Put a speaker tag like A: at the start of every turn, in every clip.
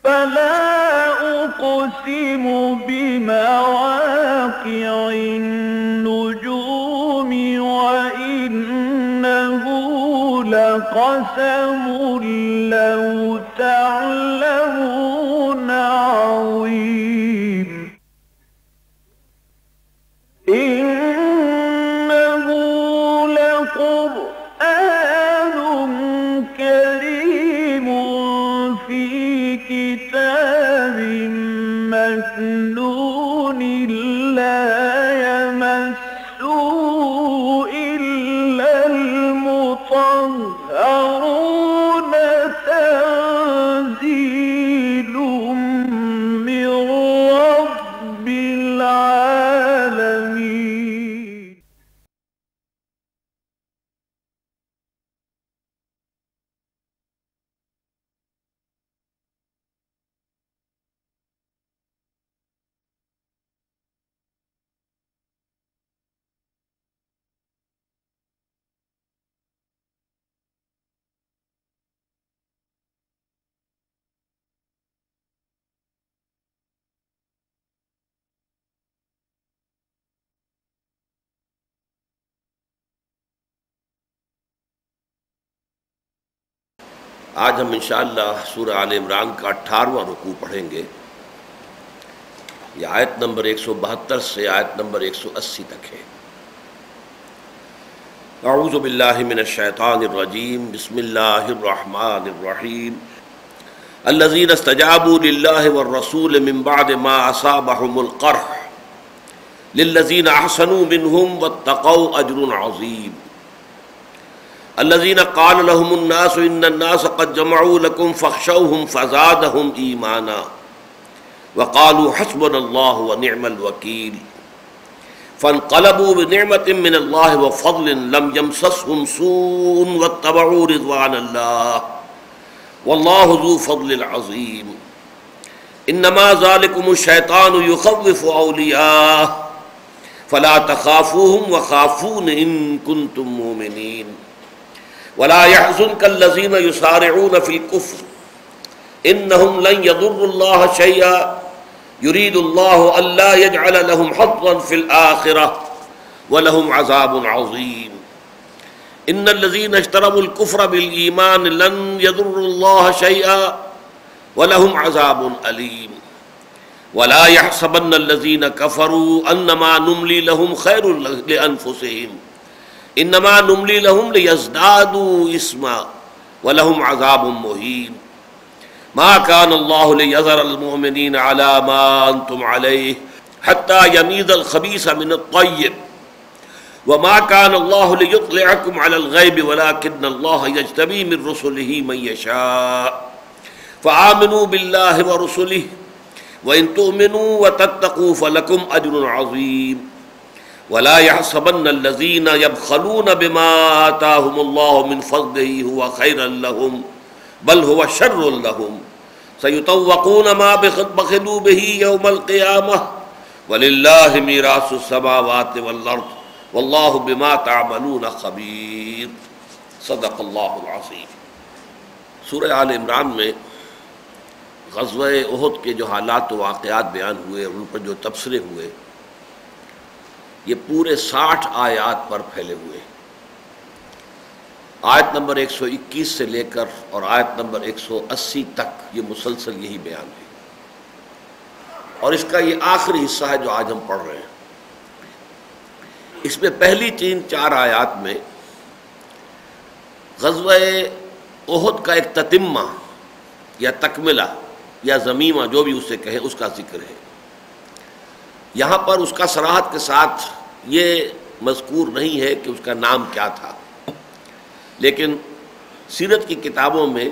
A: فلا أقسم بمواقع النجوم وإنه لقسم لو تعلمون عظيم إنه لقرآن كريم في كتاب مكنون لا يمسه إلا المطهرون تنزيل من رب العالمين.
B: آج ہم انشاءاللہ سورہ آل عمران کا 18واں رکوع پڑھیں گے. یہ آیت نمبر 172 سے آیت نمبر 180 تک ہے. اعوذ باللہ من الشیطان الرجیم. بسم اللہ الرحمن الرحیم. الذین استجابوا للہ والرسول من بعد ما اصابهم القرح للذین احسنوا منهم واتقوا اجر عظیم. الذين قال لهم الناس ان الناس قد جمعوا لكم فاخشوهم فزادهم ایمانا وقالوا حسبنا الله ونعم الوكيل فانقلبوا بنعمة من الله وفضل لم يمسسهم سوء واتبعوا رضوان الله والله ذو فضل عظيم. انما ذلكم الشيطان يخوف اولياءه فلا تخافوهم وخافون ان كنتم مؤمنين. ولا يحزنك الذين يسارعون في الكفر انهم لن يضروا الله شيئا يريد الله الا يجعل لهم حظا في الاخره ولهم عذاب عظيم. ان الذين اشتروا الكفر بالايمان لن يضروا الله شيئا ولهم عذاب اليم. ولا يحسبن الذين كفروا انما نملي لهم خير لانفسهم انما نملی لهم لیزدادوا اثما ولهم عذاب مہین. ما كان الله ليذر المؤمنين على ما انتم عليه حتى يميز الخبيث من الطيب وما كان الله ليطلعكم على الغيب ولكن الله يجتبي من رسله من يشاء فآمنوا بالله ورسله وإن تؤمنوا وتتقوا فلكم أجر عظيم. ولا يحسبن الذين يبخلون بما آتاهم الله من فضله هو خيرا لهم بل هو شر لهم سيطوقون ما بخلوا به يوم القيامة ولله ميراث السماوات والأرض والله بما تعملون خبير. صدق اللہ العظیم. سورہ آل عمران میں غزوہ احد کے جو حالات و واقعات بیان ہوئے اور ان پر جو تبصرے ہوئے یہ پورے 60 آیات پر پھیلے ہوئے. آیت نمبر 121 سے لے کر اور آیت نمبر 180 تک یہ مسلسل یہی بیان ہے. اور اس کا یہ آخری حصہ ہے جو آج ہم پڑھ رہے ہیں. اس میں پہلی 3-4 آیات میں غزوہ احد کا ایک تتمہ یا تکملہ یا ضمیمہ جو بھی اسے کہیں اس کا ذکر ہے. یہاں پر اس کا صراحت کے ساتھ یہ مذکور نہیں ہے کہ اس کا نام کیا تھا، لیکن سیرت کی کتابوں میں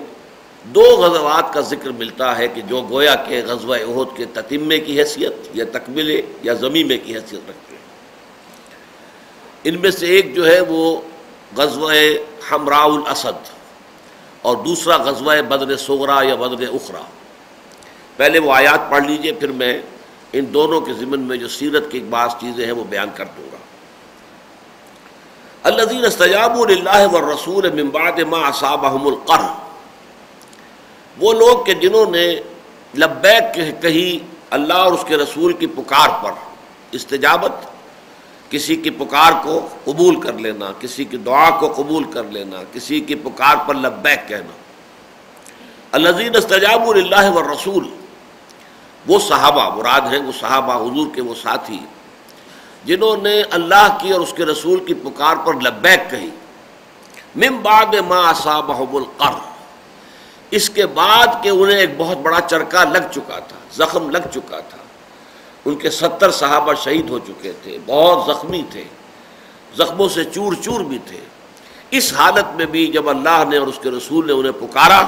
B: 2 غزوات کا ذکر ملتا ہے کہ جو گویا کہ غزوہ احد کے تتمے کی حیثیت یا تکملے یا ضمیمے کی حیثیت رکھتے ہیں. ان میں سے ایک جو ہے وہ غزوہ حمراء الاسد اور دوسرا غزوہ بدر صغریٰ یا بدر اخریٰ. پہلے وہ آیات پڑھ لیجئے، پھر میں ان دونوں کے ضمن میں جو سیرت کی بعض چیزیں ہیں وہ بیان کر دوں گا. الذین استجابوا للہ والرسول من بعد ما اصابهم القرح، وہ لوگ کہ جنہوں نے لبیک کہی اللہ اور اس کے رسول کی پکار پر. استجابت کسی کی پکار کو قبول کر لینا، کسی کی دعا کو قبول کر لینا، کسی کی پکار پر لبیک کہنا. الذین استجابوا للہ والرسول، وہ صحابہ مراد ہیں، وہ صحابہ حضور کے وہ ساتھی جنہوں نے اللہ کی اور اس کے رسول کی پکار پر لبیک کہی. من بعد ما اصابہم القرح، اس کے بعد کہ انہیں ایک بہت بڑا چرکا لگ چکا تھا، زخم لگ چکا تھا. ان کے 70 صحابہ شہید ہو چکے تھے، بہت زخمی تھے، زخموں سے چور چور بھی تھے. اس حالت میں بھی جب اللہ نے اور اس کے رسول نے انہیں پکارا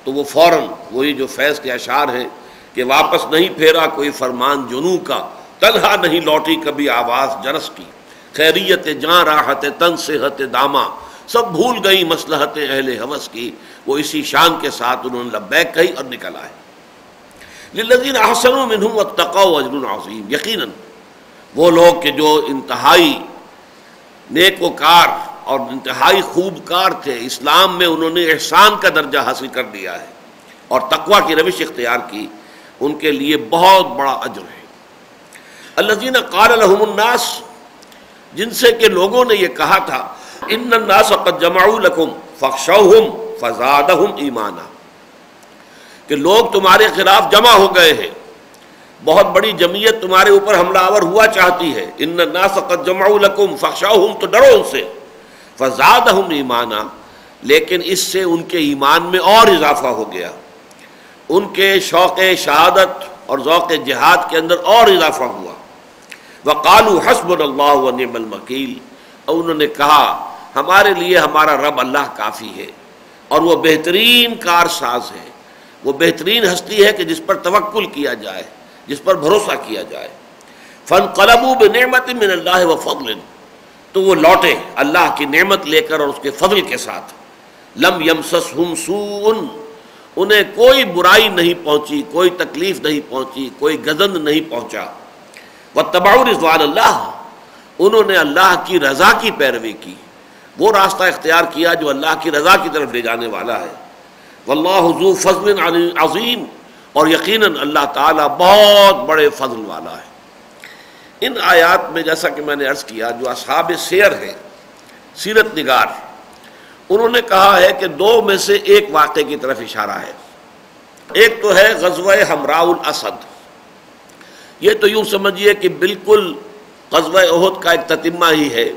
B: تو وہ فوراً وہی جو فیض کے اشعار ہیں کہ واپس نہیں پھیرا کوئی فرمان جنوں کا، تنہا نہیں لوٹی کبھی آواز جرس کی. خیریت جاں راحت تن صحت داماں، سب بھول گئی مصلحت اہل ہوس کی. وہ اسی شان کے ساتھ انہوں نے لبیک کہی اور نکل آئے. للذین احسنوا منہم واتقوا اجر عظیم، یقیناً وہ لوگ کہ جو انتہائی نیک وکار اور انتہائی خوب کار تھے، اسلام میں انہوں نے احسان کا درجہ حاصل کر لیا ہے اور تقویٰ کی روش اختیار کی، ان کے لیے بہت بڑا اجر ہے. الذین قال لهم الناس، جن سے کہ لوگوں نے یہ کہا تھا ان الناس قد جمعوا لکم فاخشوہم فزادہم ایمانا، کہ لوگ تمہارے خلاف جمع ہو گئے ہیں، بہت بڑی جمعیت تمہارے اوپر حملہ آور ہوا چاہتی ہے. ان الناس قد جمعوا لکم فاخشوہم، تو ڈرو ان سے. فزادہم ایمانا، لیکن اس سے ان کے ایمان میں اور اضافہ ہو گیا، ان کے شوق شہادت اور ذوق جہاد کے اندر اور اضافہ ہوا. وقالوا حسبنا اللہ ونعم الوکیل، اور انہوں نے کہا ہمارے لیے ہمارا رب اللہ کافی ہے اور وہ بہترین کارساز ہے، وہ بہترین ہستی ہے کہ جس پر توکل کیا جائے، جس پر بھروسہ کیا جائے. فانقلبوا بنعمت من اللہ وفضل، تو وہ لوٹے اللہ کی نعمت لے کر اور اس کے فضل کے ساتھ. لم یمسسہم سوء، انہیں کوئی برائی نہیں پہنچی، کوئی تکلیف نہیں پہنچی، کوئی گزند نہیں پہنچا. واتبعوا رضوان اللہ، انہوں نے اللہ کی رضا کی پیروی کی، وہ راستہ اختیار کیا جو اللہ کی رضا کی طرف لے جانے والا ہے. واللہ ذو فضل عظیم، اور یقیناً اللہ تعالیٰ بہت بڑے فضل والا ہے. ان آیات میں جیسا کہ میں نے عرض کیا، جو اصحاب سیر ہیں، سیرت نگار، انہوں نے کہا ہے کہ دو میں سے ایک واقعے کی طرف اشارہ ہے. ایک تو ہے غزوہ حمراء الاسد، یہ تو یوں سمجھیے کہ بالکل غزوہ احد کا ایک تتمہ ہی ہے.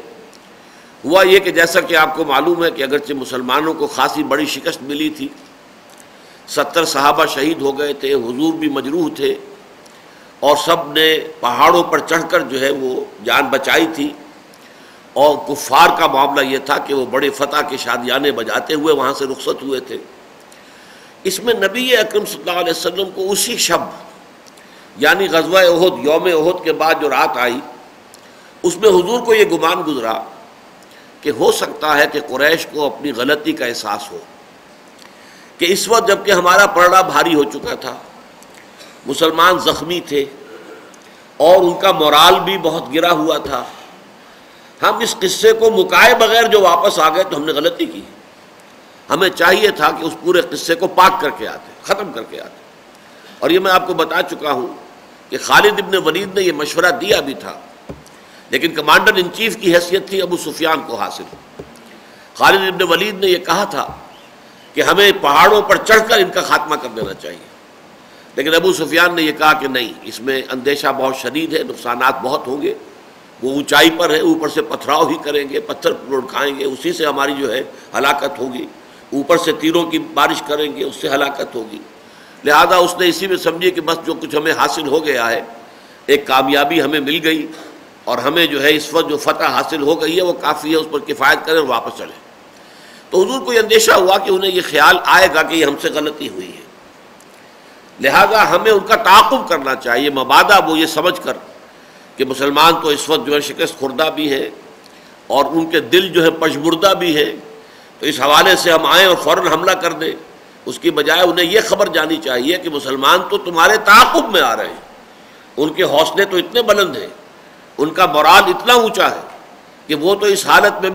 B: ہوا یہ کہ جیسا کہ آپ کو معلوم ہے کہ اگرچہ مسلمانوں کو خاصی بڑی شکست ملی تھی، 70 صحابہ شہید ہو گئے تھے، حضور بھی مجروح تھے، اور سب نے پہاڑوں پر چڑھ کر جو ہے وہ جان بچائی تھی. اور کفار کا معاملہ یہ تھا کہ وہ بڑے فتح کے شادیانے بجاتے ہوئے وہاں سے رخصت ہوئے تھے. اس میں نبی اکرم صلی اللہ علیہ وسلم کو اسی شب، یعنی غزوہ احد، یوم احد کے بعد جو رات آئی، اس میں حضور کو یہ گمان گزرا کہ ہو سکتا ہے کہ قریش کو اپنی غلطی کا احساس ہو، کہ اس وقت جب کہ ہمارا پلڑا بھاری ہو چکا تھا، مسلمان زخمی تھے اور ان کا مورال بھی بہت گرا ہوا تھا، ہم اس قصے کو مکائے بغیر جو واپس آ گئے تو ہم نے غلطی کی. ہمیں چاہیے تھا کہ اس پورے قصے کو پاک کر کے آتے، ختم کر کے آتے. اور یہ میں آپ کو بتا چکا ہوں کہ خالد ابن ولید نے یہ مشورہ دیا بھی تھا، لیکن کمانڈر ان چیف کی حیثیت تھی ابو سفیان کو حاصل. خالد ابن ولید نے یہ کہا تھا کہ ہمیں پہاڑوں پر چڑھ کر ان کا خاتمہ کر دینا چاہیے، لیکن ابو سفیان نے یہ کہا کہ نہیں، اس میں اندیشہ بہت شدید ہے، نقصانات بہت ہوں گے، وہ اونچائی پر ہے، اوپر سے پتھراؤ ہی کریں گے، پتھر لڑکھائیں گے، اسی سے ہماری جو ہے ہلاکت ہوگی، اوپر سے تیروں کی بارش کریں گے، اس سے ہلاکت ہوگی. لہذا اس نے اسی میں سمجھے کہ بس جو کچھ ہمیں حاصل ہو گیا ہے، ایک کامیابی ہمیں مل گئی اور ہمیں جو ہے اس وقت جو فتح حاصل ہو گئی ہے وہ کافی ہے، اس پر کفایت کریں اور واپس چلیں. تو حضور کو یہ اندیشہ ہوا کہ انہیں یہ خیال آئے گا کہ یہ ہم سے غلطی ہوئی ہے، لہذا ہمیں ان کا تعاقب کرنا چاہیے. مبادہ وہ یہ سمجھ کر کہ مسلمان تو اس وقت جو ہے شکست خوردہ بھی ہے اور ان کے دل جو ہے پشمردہ بھی ہے، تو اس حوالے سے ہم آئیں اور فوراً حملہ کر دیں. اس کی بجائے انہیں یہ خبر جانی چاہیے کہ مسلمان تو تمہارے تعاقب میں آ رہے ہیں، ان کے حوصلے تو اتنے بلند ہیں، ان کا مورال اتنا اونچا ہے کہ وہ تو اس حالت میں